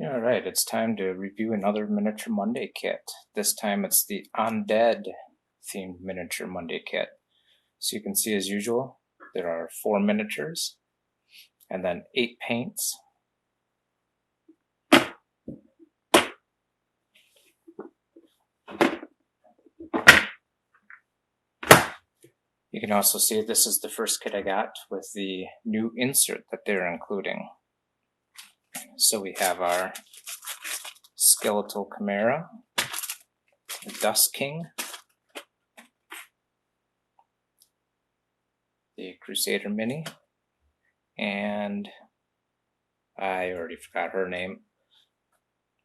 Alright, it's time to review another Miniature Monday kit. This time it's the Undead themed Miniature Monday kit. So you can see, as usual, there are 4 miniatures and then 8 paints. You can also see this is the first kit I got with the new insert that they're including. So we have our Skeletal Chimera, the Dusk King, the Crusader mini, and I already forgot her name.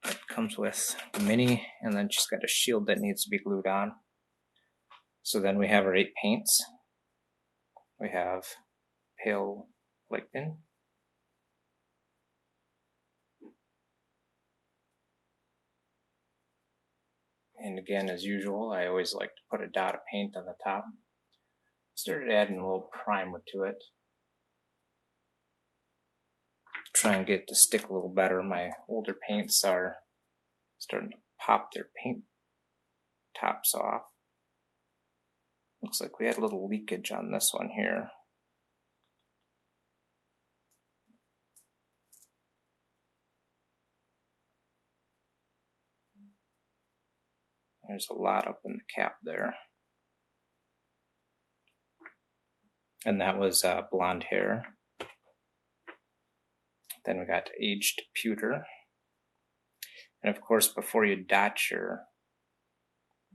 It comes with the mini, and then she's got a shield that needs to be glued on. So then we have our 8 paints. We have pale Lichen, and again, as usual, I always like to put a dot of paint on the top. Started adding a little primer to it. Try and get it to stick a little better. My older paints are starting to pop their paint tops off. Looks like we had a little leakage on this one here. There's a lot up in the cap there. And that was blonde hair. Then we got aged pewter. And of course, before you dot your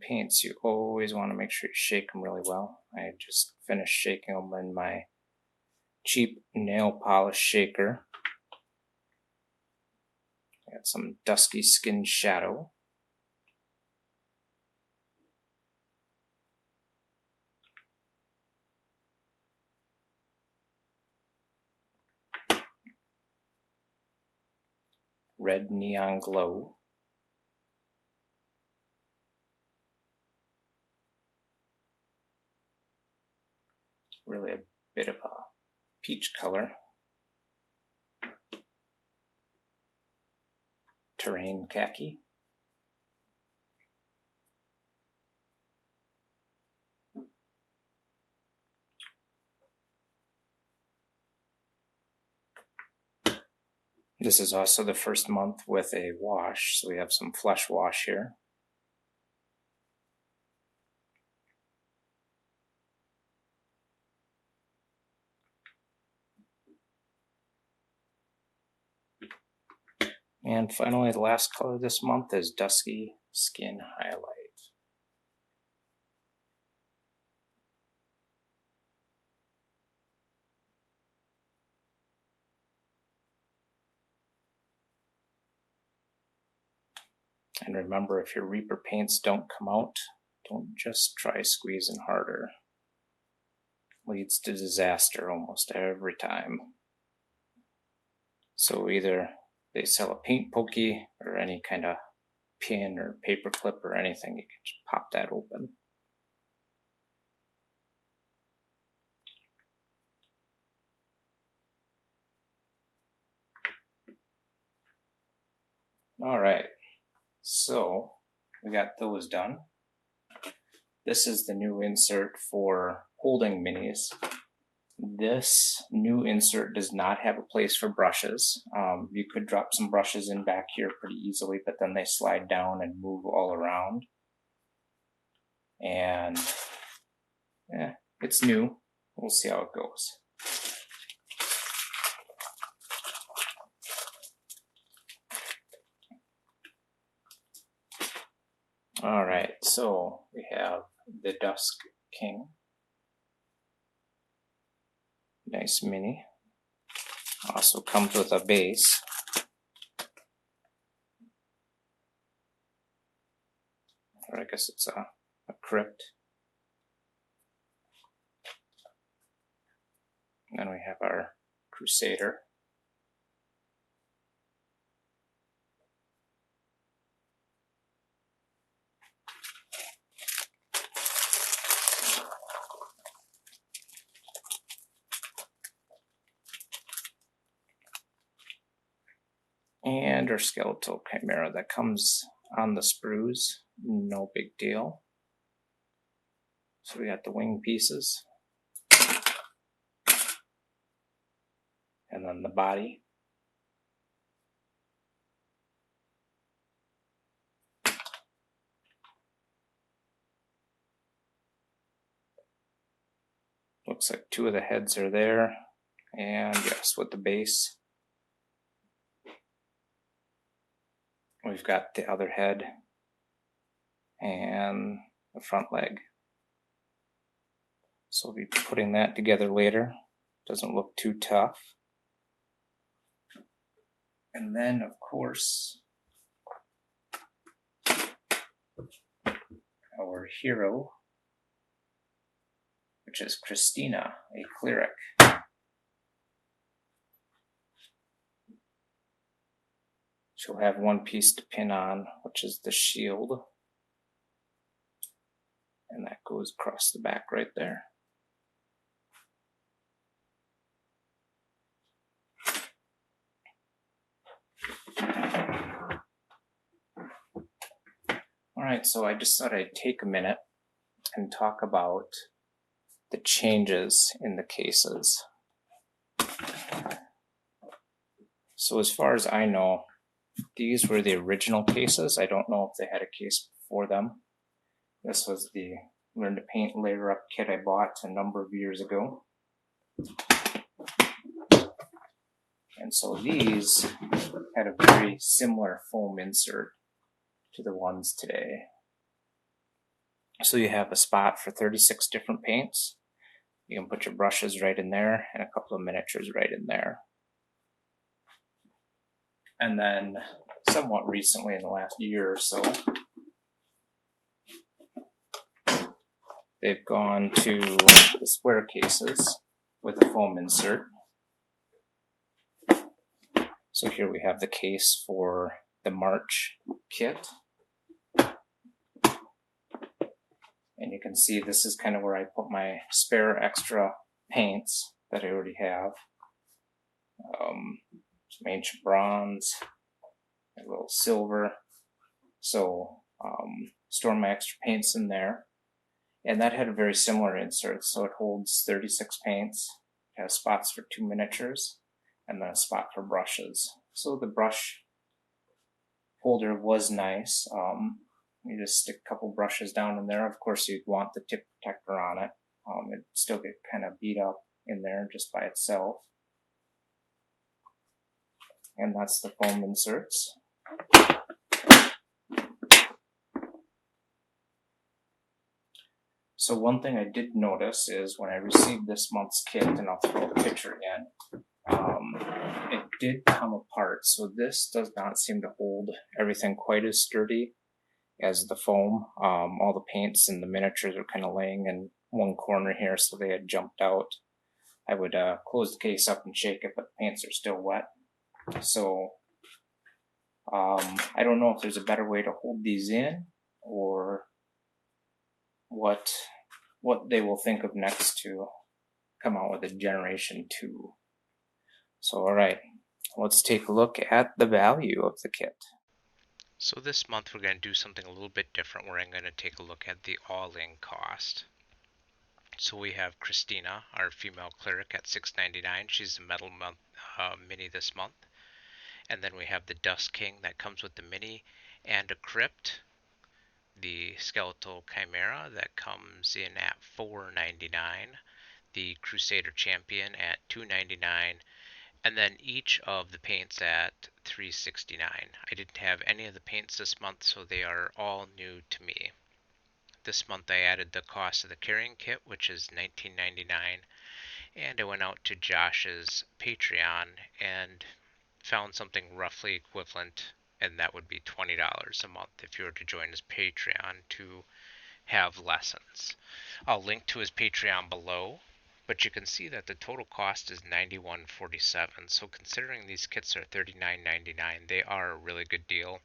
paints, you always want to make sure you shake them really well. I just finished shaking them in my cheap nail polish shaker. Got some Dusky Skin Shadow. Red Neon Glow. Really a bit of a peach color. Terran Khaki. This is also the first month with a wash, so we have some flesh wash here. And finally, the last color this month is Dusky Skin Highlight. And remember, if your Reaper paints don't come out, don't just try squeezing harder. Leads to disaster almost every time. So either they sell a paint pokey or any kind of pin or paper clip or anything, you can just pop that open. Alright, so we got those done. This is the new insert for holding minis. This new insert does not have a place for brushes. You could drop some brushes in back here pretty easily, but then they slide down and move all around. And it's new. We'll see how it goes. Alright, so we have the Dusk King. Nice mini. Also comes with a base. Or I guess it's a crypt. And then we have our Crusader. And our Skeletal Chimera that comes on the sprues, no big deal. So we got the wing pieces. And then the body. Looks like 2 of the heads are there. And yes, with the base. We've got the other head and the front leg. So we'll be putting that together later. Doesn't look too tough. And then, of course, our hero, which is Christina, a Cleric. She'll have 1 piece to pin on, which is the shield. And that goes across the back right there. Alright, so I just thought I'd take a minute and talk about the changes in the cases. So as far as I know, these were the original cases. I don't know if they had a case before them. This was the Learn to Paint Layer Up kit I bought a number of years ago. And so these had a very similar foam insert to the ones today. So you have a spot for 36 different paints. You can put your brushes right in there and a couple of miniatures right in there. And then somewhat recently, in the last year or so, they've gone to the square cases with a foam insert. So here we have the case for the March kit. And you can see this is kind of where I put my spare extra paints that I already have. Some ancient bronze, a little silver. So store my extra paints in there. And that had a very similar insert. So it holds 36 paints. It has spots for 2 miniatures and then a spot for brushes. So the brush holder was nice. You just stick a couple brushes down in there. Of course, you'd want the tip protector on it. It'd still get kind of beat up in there just by itself. And that's the foam inserts. So one thing I did notice is when I received this month's kit, and I'll throw a picture again, it did come apart. So this does not seem to hold everything quite as sturdy as the foam. All the paints and the miniatures are kind of laying in one corner here, so they had jumped out. I would close the case up and shake it, but the paints are still wet. So I don't know if there's a better way to hold these in, or what they will think of next to come out with a Generation 2. So alright, let's take a look at the value of the kit. So this month we're going to do something a little bit different where I'm going to take a look at the all-in cost. So we have Christina, our female cleric, at $6.99. She's the metal mini this month. And then we have the Dusk King that comes with the mini and a crypt. The Skeletal Chimera that comes in at $4.99. The Crusader Champion at $2.99. And then each of the paints at $3.69. I didn't have any of the paints this month, so they are all new to me. This month I added the cost of the carrying kit, which is $19.99, and I went out to Josh's Patreon and found something roughly equivalent, and that would be $20 a month if you were to join his Patreon to have lessons. I'll link to his Patreon below. But you can see that the total cost is $91.47. So considering these kits are $39.99, they are a really good deal.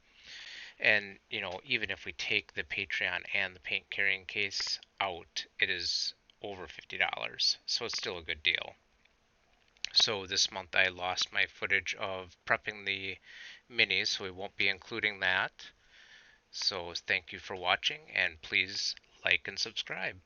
And, you know, even if we take the Patreon and the paint carrying case out, it is over $50. So it's still a good deal. So this month I lost my footage of prepping the minis, so we won't be including that. So thank you for watching, and please like and subscribe.